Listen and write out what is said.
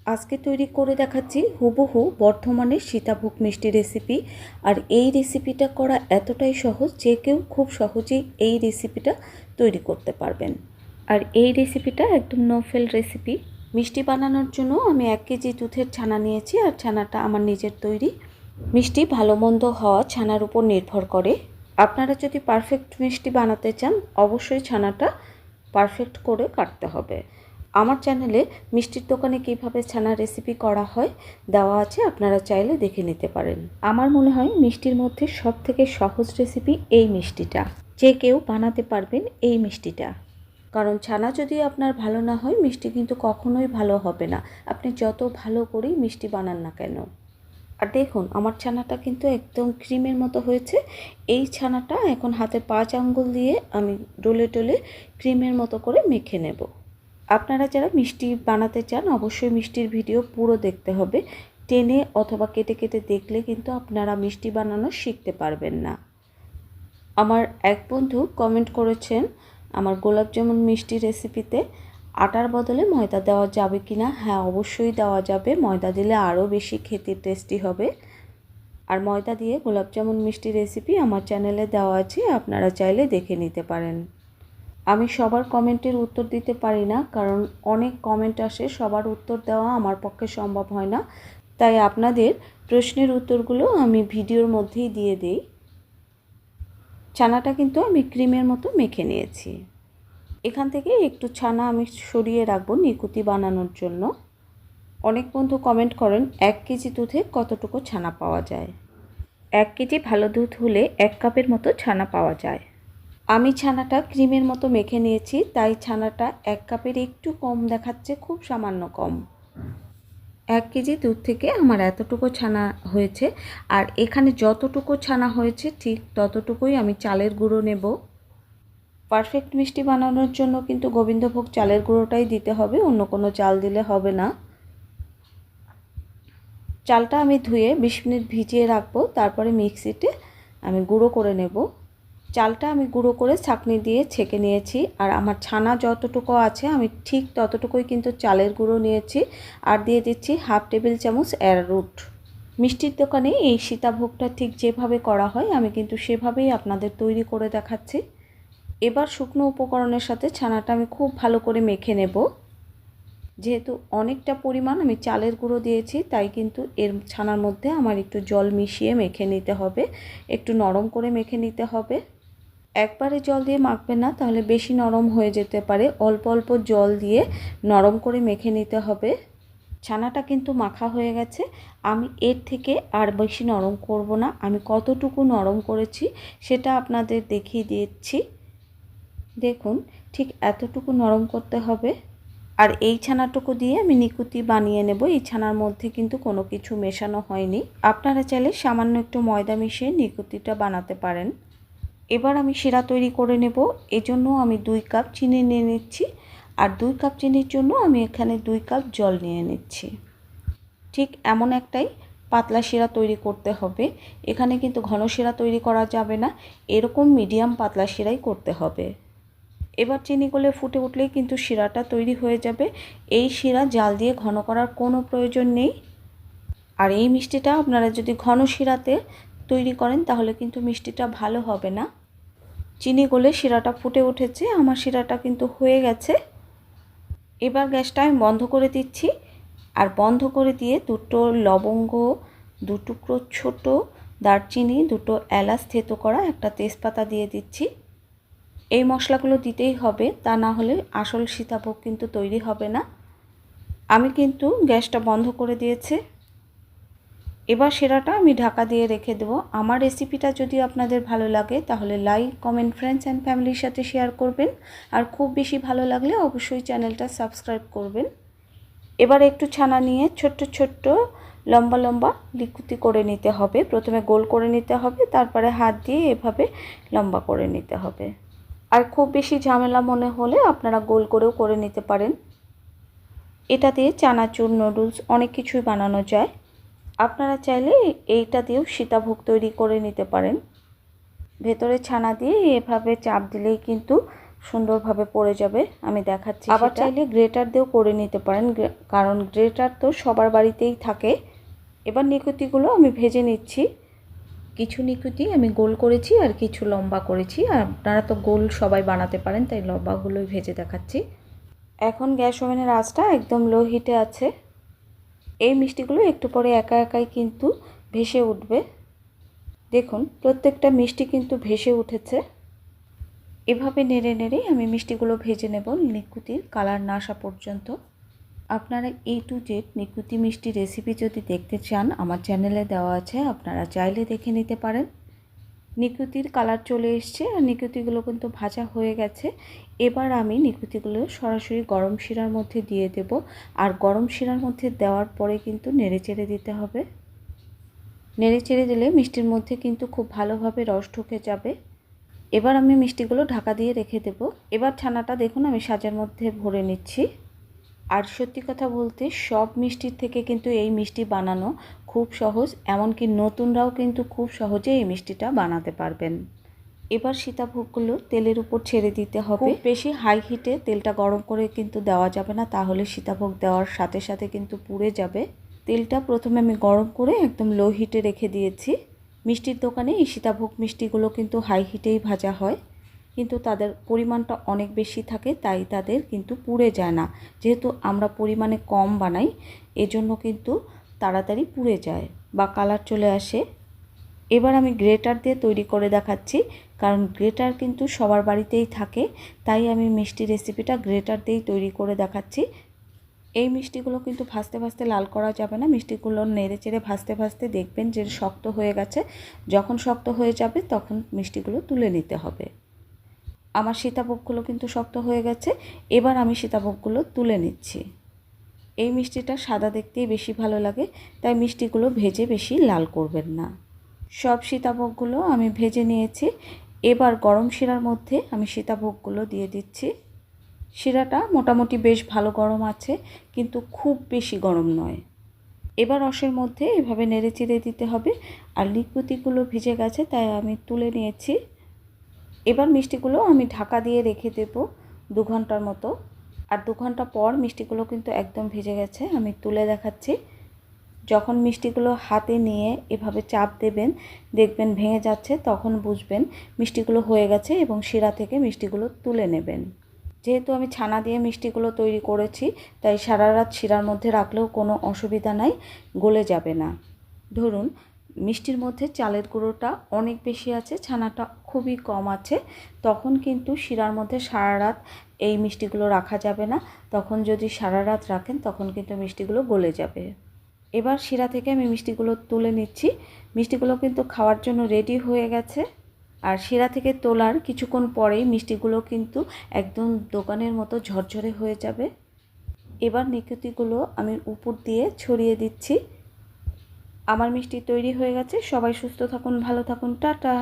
আজকে তৈরি করে দেখাচ্ছি হুবহু বর্ধমানের সীতাভোগ মিষ্টি রেসিপি। আর এই রেসিপিটা করা এতটাই সহজ যে কেউ খুব সহজেই এই রেসিপিটা তৈরি করতে পারবেন। আর এই রেসিপিটা একদম নো ফেল রেসিপি। মিষ্টি বানানোর জন্য আমি 1 কেজি দুধের ছানা নিয়েছি, আর ছানাটা আমার নিজের তৈরি। মিষ্টি ভালো মন্দ হওয়া ছানার উপর নির্ভর করে। আপনারা যদি পারফেক্ট মিষ্টি বানাতে চান অবশ্যই ছানাটা পারফেক্ট করে কাটতে হবে। আমার চ্যানেলে মিষ্টির দোকানে কিভাবে ছানা রেসিপি করা হয় দেওয়া আছে, আপনারা চাইলে দেখে নিতে পারেন। আমার মনে হয় মিষ্টির মধ্যে সবথেকে সহজ রেসিপি এই মিষ্টিটা, যে কেউ বানাতে পারবেন এই মিষ্টিটা। কারণ ছানা যদি আপনার ভালো না হয় মিষ্টি কিন্তু কখনোই ভালো হবে না, আপনি যত ভালো করেই মিষ্টি বানান না কেন। আর দেখুন আমার ছানাটা কিন্তু একদম ক্রিমের মতো হয়েছে। এই ছানাটা এখন হাতে 5 আঙ্গুল দিয়ে আমি ডলে ডলে ক্রিমের মতো করে মেখে নেব। আপনারা যারা মিষ্টি বানাতে চান অবশ্যই মিষ্টির ভিডিও পুরো দেখতে হবে। টেনে অথবা কেটে কেটে দেখলে কিন্তু আপনারা মিষ্টি বানানো শিখতে পারবেন না। আমার এক বন্ধু কমেন্ট করেছেন আমার গোলাপ জামুন মিষ্টি রেসিপিতে আটার বদলে ময়দা দেওয়া যাবে কি না। হ্যাঁ, অবশ্যই দেওয়া যাবে। ময়দা দিলে আরও বেশি খেতে টেস্টি হবে। আর ময়দা দিয়ে গোলাপ জামুন মিষ্টি রেসিপি আমার চ্যানেলে দেওয়া আছে, আপনারা চাইলে দেখে নিতে পারেন। আমি সবার কমেন্টের উত্তর দিতে পারি না, কারণ অনেক কমেন্ট আসে, সবার উত্তর দেওয়া আমার পক্ষে সম্ভব হয় না। তাই আপনাদের প্রশ্নের উত্তরগুলো আমি ভিডিওর মধ্যেই দিয়ে দিই। ছানাটা কিন্তু আমি ক্রিমের মতো মেখে নিয়েছি। এখান থেকে একটু ছানা আমি সরিয়ে রাখবো নিকুতি বানানোর জন্য। অনেক বন্ধু কমেন্ট করেন 1 কেজি দুধে কতটুকু ছানা পাওয়া যায়। 1 কেজি ভালো দুধ হলে 1 কাপের মতো ছানা পাওয়া যায়। আমি ছানাটা ক্রিমের মতো মেখে নিয়েছি, তাই ছানাটা 1 কাপের একটু কম দেখাচ্ছে, খুব সামান্য কম। 1 কেজি দুধ থেকে আমার এতটুকু ছানা হয়েছে। আর এখানে যতটুকু ছানা হয়েছে ঠিক ততটুকুই আমি চালের গুঁড়ো নেব। পারফেক্ট মিষ্টি বানানোর জন্য কিন্তু গোবিন্দভোগ চালের গুঁড়োটাই দিতে হবে, অন্য কোনো চাল দিলে হবে না। চালটা আমি ধুয়ে 20 মিনিট ভিজিয়ে রাখবো, তারপরে মিক্সিতে আমি গুঁড়ো করে নেব। চালটা আমি গুঁড়ো করে ছাঁকনি দিয়ে ছেঁকে নিয়েছি। আর আমার ছানা যতটুকু আছে আমি ঠিক ততটুকুই কিন্তু চালের গুঁড়ো নিয়েছি। আর দিয়ে দিচ্ছি 1/2 টেবিল চামচ অ্যারারুট। মিষ্টির দোকানে এই সীতাভোগটা ঠিক যেভাবে করা হয় আমি কিন্তু সেভাবেই আপনাদের তৈরি করে দেখাচ্ছি। এবার শুকনো উপকরণের সাথে ছানাটা আমি খুব ভালো করে মেখে নেব। যেহেতু অনেকটা পরিমাণ আমি চালের গুঁড়ো দিয়েছি, তাই কিন্তু এর ছানার মধ্যে আমার একটু জল মিশিয়ে মেখে নিতে হবে, একটু নরম করে মেখে নিতে হবে। একবারে জল দিয়ে মাখবেন না, তাহলে বেশি নরম হয়ে যেতে পারে। অল্প অল্প জল দিয়ে নরম করে মেখে নিতে হবে। ছানাটা কিন্তু মাখা হয়ে গেছে। আমি এর থেকে আর বেশি নরম করব না। আমি কতটুকু নরম করেছি সেটা আপনাদের দেখিয়ে দিচ্ছি। দেখুন ঠিক এতটুকু নরম করতে হবে। আর এই ছানাটুকু দিয়ে আমি নিকুতি বানিয়ে নেব। এই ছানার মধ্যে কিন্তু কোনো কিছু মেশানো হয়নি। আপনারা চাইলে সামান্য একটু ময়দা মিশিয়ে নিকুতিটা বানাতে পারেন। এবার আমি শিরা তৈরি করে নেব। এজন্য আমি 2 কাপ চিনি নিয়ে নিচ্ছি। আর 2 কাপ চিনির জন্য আমি এখানে 2 কাপ জল নিয়ে নিচ্ছি। ঠিক এমন একটাই পাতলা শিরা তৈরি করতে হবে। এখানে কিন্তু ঘন শিরা তৈরি করা যাবে না, এরকম মিডিয়াম পাতলা শিরাই করতে হবে। এবার চিনি গলে ফুটে উঠলেই কিন্তু শিরাটা তৈরি হয়ে যাবে। এই শিরা জাল দিয়ে ঘন করার কোনো প্রয়োজন নেই। আর এই মিষ্টিটা আপনারা যদি ঘন শিরাতে তৈরি করেন তাহলে কিন্তু মিষ্টিটা ভালো হবে না। চিনি গলে শিরাটা ফুটে উঠেছে, আমার শিরাটা কিন্তু হয়ে গেছে। এবার গ্যাসটা আমি বন্ধ করে দিচ্ছি। আর বন্ধ করে দিয়ে 2টো লবঙ্গ, 2 টুকরো ছোট দারচিনি, 2টো এলাচ থেতো করা, একটা তেজপাতা দিয়ে দিচ্ছি। এই মশলাগুলো দিতেই হবে, তা না হলে আসল সীতাভোগ কিন্তু তৈরি হবে না। আমি কিন্তু গ্যাসটা বন্ধ করে দিয়েছি। এবার শিরাটা আমি ঢাকা দিয়ে রেখে দেব। আমার রেসিপিটা যদি আপনাদের ভালো লাগে তাহলে লাইক, কমেন্ট, ফ্রেন্ডস অ্যান্ড ফ্যামিলির সাথে শেয়ার করবেন। আর খুব বেশি ভালো লাগলে অবশ্যই চ্যানেলটা সাবস্ক্রাইব করবেন। এবার একটু ছানা নিয়ে ছোট্ট ছোট্ট লম্বা লম্বা লিকুতি করে নিতে হবে। প্রথমে গোল করে নিতে হবে, তারপরে হাত দিয়ে এভাবে লম্বা করে নিতে হবে। আর খুব বেশি ঝামেলা মনে হলে আপনারা গোল করেও করে নিতে পারেন। এটা দিয়ে চানাচুর, নুডলস অনেক কিছুই বানানো যায়। আপনারা চাইলে এইটা দিয়েও সীতাভোগ তৈরি করে নিতে পারেন। ভেতরে ছানা দিয়ে এভাবে চাপ দিলেই কিন্তু সুন্দরভাবে পড়ে যাবে। আমি দেখাচ্ছি। আবার চাইলে গ্রেটার দিয়েও করে নিতে পারেন, কারণ গ্রেটার তো সবার বাড়িতেই থাকে। এবার নিকুতিগুলো আমি ভেজে নিচ্ছি। কিছু নিকুতি আমি গোল করেছি আর কিছু লম্বা করেছি, আর আপনারা তো গোল সবাই বানাতে পারেন, তাই লম্বাগুলোই ভেজে দেখাচ্ছি। এখন গ্যাস ওভেনের আঁচটা একদম লো হিটে আছে। এই মিষ্টিগুলো একটু পরে একা একাই কিন্তু ভেসে উঠবে। দেখুন প্রত্যেকটা মিষ্টি কিন্তু ভেসে উঠেছে। এভাবে নেড়ে নেড়ে আমি মিষ্টিগুলো ভেজে নেব নিকুতির কালার না আসা পর্যন্ত। আপনারা A to Z নিকুতি মিষ্টি রেসিপি যদি দেখতে চান আমার চ্যানেলে দেওয়া আছে, আপনারা চাইলে দেখে নিতে পারেন। নিকুতির কালার চলে এসছে আর নিকুতিগুলো কিন্তু ভাজা হয়ে গেছে। এবার আমি নিকুতিগুলো সরাসরি গরম শিরার মধ্যে দিয়ে দেব, আর গরম শিরার মধ্যে দেওয়ার পরে কিন্তু নেড়েচেড়ে দিতে হবে। নেড়েচেড়ে দিলে মিষ্টির মধ্যে কিন্তু খুব ভালোভাবে রস ঢুকে যাবে। এবার আমি মিষ্টিগুলো ঢাকা দিয়ে রেখে দেব। এবার ছানাটা দেখুন আমি সাজের মধ্যে ভরে নিচ্ছি। আর সত্যি কথা বলতে সব মিষ্টির থেকে কিন্তু এই মিষ্টি বানানো খুব সহজ, এমনকি নতুনরাও কিন্তু খুব সহজে এই মিষ্টিটা বানাতে পারবেন। এবার সীতাভোগগুলো তেলের উপর ছেড়ে দিতে হবে। বেশি হাই হিটে তেলটা গরম করে কিন্তু দেওয়া যাবে না, তাহলে সীতাভোগ দেওয়ার সাথে সাথে কিন্তু পুড়ে যাবে। তেলটা প্রথমে আমি গরম করে একদম লো হিটে রেখে দিয়েছি। মিষ্টির দোকানে এই সীতাভোগ মিষ্টিগুলো কিন্তু হাই হিটেই ভাজা হয়, কিন্তু তাদের পরিমাণটা অনেক বেশি থাকে, তাই তাদের কিন্তু পুড়ে যায় না। যেহেতু আমরা পরিমাণে কম বানাই, এজন্য কিন্তু তাড়াতাড়ি পুড়ে যায় বা কালার চলে আসে। এবার আমি গ্রেটার দিয়ে তৈরি করে দেখাচ্ছি, কারণ গ্রেটার কিন্তু সবার বাড়িতেই থাকে, তাই আমি মিষ্টি রেসিপিটা গ্রেটার দিয়েই তৈরি করে দেখাচ্ছি। এই মিষ্টিগুলো কিন্তু ভাজতে ভাজতে লাল করা যাবে না, মিষ্টিগুলো নেড়ে চেড়ে ভাজতে ভাজতে দেখবেন যে শক্ত হয়ে গেছে। যখন শক্ত হয়ে যাবে তখন মিষ্টিগুলো তুলে নিতে হবে। আমার সীতাভোগগুলো কিন্তু শক্ত হয়ে গেছে। এবার আমি সীতাভোগগুলো তুলে নিচ্ছি। এই মিষ্টিটা সাদা দেখতেই বেশি ভালো লাগে, তাই মিষ্টিগুলো ভেজে বেশি লাল করবেন না। সব সীতাভোগগুলো আমি ভেজে নিয়েছি। এবার গরম শিরার মধ্যে আমি সীতাভোগগুলো দিয়ে দিচ্ছি। শিরাটা মোটামুটি বেশ ভালো গরম আছে, কিন্তু খুব বেশি গরম নয়। এবার রসের মধ্যে এভাবে নেড়ে চেড়ে দিতে হবে। আর নিকুতিগুলো ভিজে গেছে, তাই আমি তুলে নিয়েছি। এবার মিষ্টিগুলো আমি ঢাকা দিয়ে রেখে দেব 2 ঘন্টার মতো। আর 2 ঘন্টা পর মিষ্টিগুলো কিন্তু একদম ভিজে গেছে, আমি তুলে দেখাচ্ছি। যখন মিষ্টিগুলো হাতে নিয়ে এভাবে চাপ দেবেন, দেখবেন ভেঙে যাচ্ছে, তখন বুঝবেন মিষ্টিগুলো হয়ে গেছে এবং শিরা থেকে মিষ্টিগুলো তুলে নেবেন। যেহেতু আমি ছানা দিয়ে মিষ্টিগুলো তৈরি করেছি, তাই সারা রাত শিরার মধ্যে রাখলেও কোনো অসুবিধা নাই, গলে যাবে না। ধরুন মিষ্টির মধ্যে চালের গুঁড়োটা অনেক বেশি আছে, ছানাটা খুবই কম আছে, তখন কিন্তু শিরার মধ্যে সারা রাত এই মিষ্টিগুলো রাখা যাবে না। তখন যদি সারা রাত রাখেন তখন কিন্তু মিষ্টিগুলো গলে যাবে। এবার শিরা থেকে আমি মিষ্টিগুলো তুলে নিচ্ছি। মিষ্টিগুলো কিন্তু খাওয়ার জন্য রেডি হয়ে গেছে। আর শিরা থেকে তোলার কিছুক্ষণ পরেই মিষ্টিগুলো কিন্তু একদম দোকানের মতো ঝরঝরে হয়ে যাবে। এবার নিকুতিগুলো আমি উপর দিয়ে ছড়িয়ে দিচ্ছি। আমার মিষ্টি তৈরি হয়ে গেছে। সবাই সুস্থ থাকুন, ভালো থাকুন, টাটা।